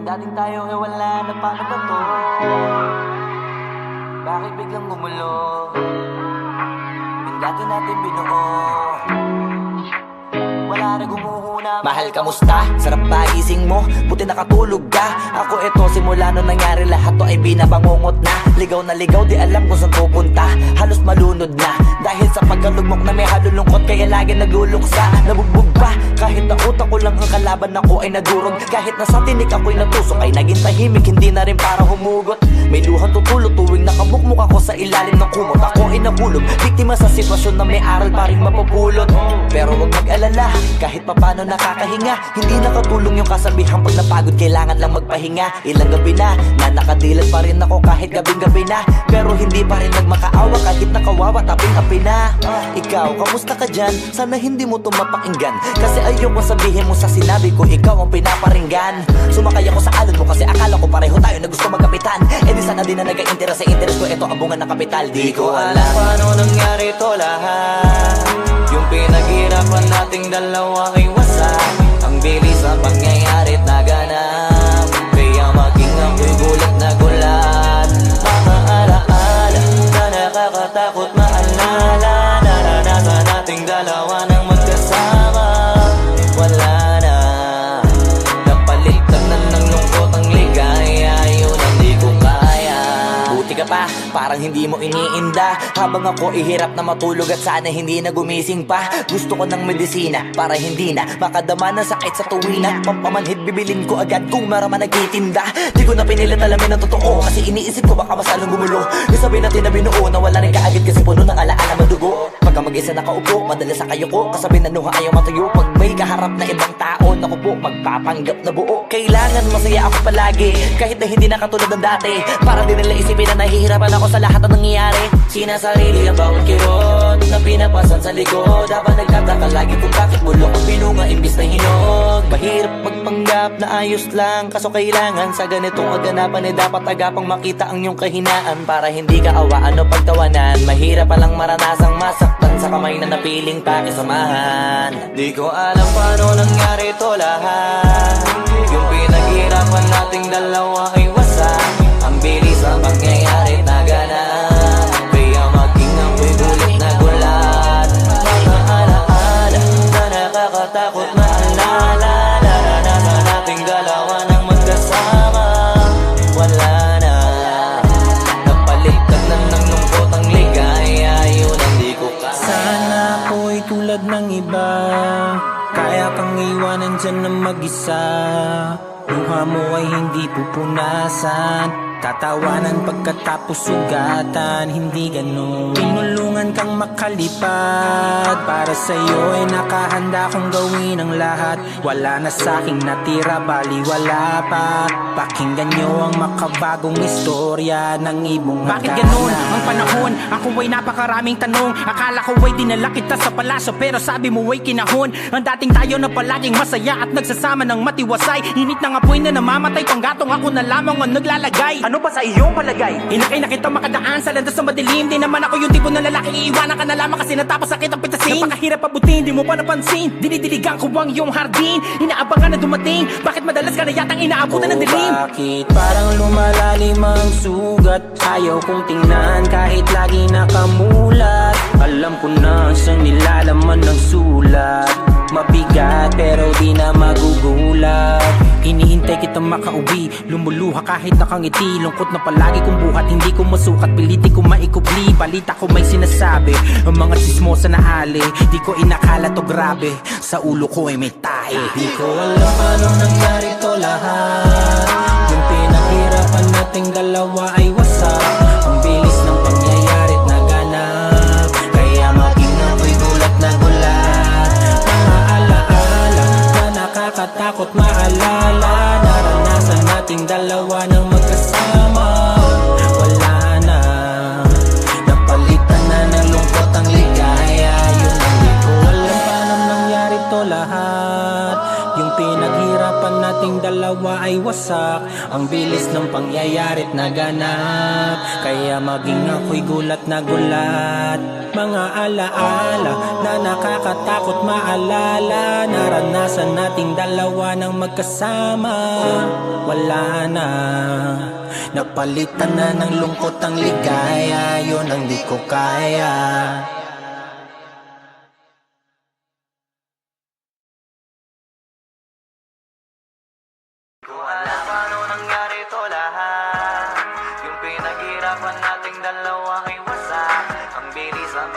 dating tayo wala na, paano ba to? Bakit biglang gumulo? Yung dati natin binuo, wala na gumuhuna. Mahal, kamusta? Sarap ba gising mo? Buti nakatulog ka. Ako eto, simula nung nangyari lahat to ay binabangungot na. Ligaw na ligaw, di alam kung saan pupunta. Halos malunod na dahil sa pagkalugmok na may halulungkot, kaya lagi nagluluksa. Nabugbog pa, kahit na utak ko lang ang kalaban, ako ay nagurog. Kahit na sa tinik ako'y natusok, ay naging tahimik, hindi na rin para humugot. May luhang tutulog tuwing nakabukmuk ako sa ilalim ng kumot. Ako ay nahulog, biktima sa sitwasyon na may aral pa rin mapupulot. Pero wag mag-alala, kahit papano nakakahinga. Hindi nakatulong yung kasabihan, pag napagod kailangan lang magpahinga. Ilang gabi na nakadilat pa rin ako kahit gabing-gabi na. Pero hindi pa rin nagmakaawa kahit nakawawa, taping-api na. Ikaw, kamusta ka dyan? Sana hindi mo to mapakinggan, kasi ayoko sabihin mo sa sinabi ko ikaw ang pinaparinggan. Sumakay ako sa alon mo kasi akala ko pareho tayo na gusto magkapitan. Eh di sana din na nag-interest sa interest ko, eto ang bunga ng kapital. Di ko alam paano nangyari to lahat. Yung pinaghirapan nating dalawa ay wasak. Ang bilis ang pangyayari't naganap, kaya maging ako'y gulat na gulat. Mga alaala na nakakatakot maalala, naranasan nating dalawa nang magkasama. Wala na, napalitan na ng lungkot ang ligaya, yun ang di ko kaya. Buti ka pa, parang hindi mo iniinda, habang ako ihirap na matulog at sana hindi na gumising pa. Gusto ko ng medisina para hindi na makadama ng sakit sa tuwina. Pampamanhid bibilin ko agad kung maraman nagtitinda. Di ko na pinilit alamin ang totoo, kasi iniisip ko baka mas lalong gumulo. Di sabihin natin na binuo, nawala rin kaagad kasi puno ng alaala madugo. Pagka mag-isa nakaupo, madalas sa kayo ko, kasabi na nuha ayaw matayo. Pag may kaharap na ibang tao, naku po, magpapanggap na buo. Kailangan masaya ako palagi, kahit na hindi na katulad ng dati. Para din nila isipin na nahihirapan ako sa lahat ng nangyayari. Sinasarili ang bawat kirot na pinapasan sa likod, habang nagtataka lagi kung bakit bulok ang pinunga imbis na hinog. Mahirap magpanggap na ayos lang, kaso kailangan sa ganitong kaganapan dapat agapang makita ang iyong kahinaan, para hindi ka awaan o pagtawanan. Mahirap palang maranasang masaktan sa kamay na napiling pakisamahan. Di ko alam paano nangyari to lahat. Yung pinaghirapan nating dalawa ay wasak. Ang bilis ang pangyayari't naganap, kaya maging ako'y gulat na gulat. Mga alaala na nakakatakot maalala, naranasan nating dalawa nang magkasama. Wala na, napalitan na ng lungkot ang ligaya, yun ang di ko kaya. Sana ako'y tulad ng iba, kaya kang iwanan dyan ng mag-isa. Luha mo ay hindi pupunasan, tatawanan pagkatapos sugatan, hindi ganon. Tinulungan kang makalipad, para sa'yo ay nakahanda kong gawin ang lahat. Wala na sa'king natira, bali wala pa. Pakinggan nyo ang makabagong istorya ng ibong Bakit ganun ang panahon? Ako ay napakaraming tanong. Akala ko ay dinala kita sa palaso, pero sabi mo ay kinahon. Ang dating tayo na palaging masaya at nagsasama ng matiwasay. Init ng apoy na namamatay, panggatong ako na lamang ang naglalagay. Ano ba sa iyong palagay? Inakay na kita makadaan sa landas na madilim. Di naman ako yung tipo ng lalaki, iiwanan ka na lamang kasi natapos sakit ang pitasin. Napakahirap abutin, di mo pa napansin. Dinidiligan ko ang iyong hardin, inaabangan na dumating. Bakit madalas ka na yatang inaabutan ng dilim? Bakit parang lumalalim ang sugat? Ayaw kong tingnan kahit lagi nakamulat. Alam ko na sa nilalaman ng sulat. Mabigat pero di na magugulat. Hinihintay kitang makauwi, lumuluha kahit nakangiti. Lungkot na palagi kong buhat, hindi ko masukat, piliti ko maikupli. Balita ko may sinasabi, ang mga sismosa na ali. Di ko inakala to grabe, sa ulo ko ay may tahi. Di ko alam paano nangyari to lahat. Yung pinaghirapan nating dalawa ay wasak. Ang bilis ng pangyayari't naganap, kaya maging ako'y gulat na gulat. Mga alaala na nakakatakot maalala, naranasan nating dalawa nang magkasama. Wala na, napalitan na ng lungkot ang ligaya. Yun ang di ko alam paano nangyari to lahat. Yung pinaghirapan nating nating dalawa ay wasak. Ang bilis ng pangyayari't naganap, kaya maging ako'y gulat na gulat. Mga alaala na nakakatakot maalala, naranasan nating dalawa ng magkasama. Wala na, napalitan na ng lungkot ang ligaya, yun ang di ko kaya. Ko alam paano nangyari to lahat. Yung pinaghirapan nating dalawa ay wasak. Ang bilis ng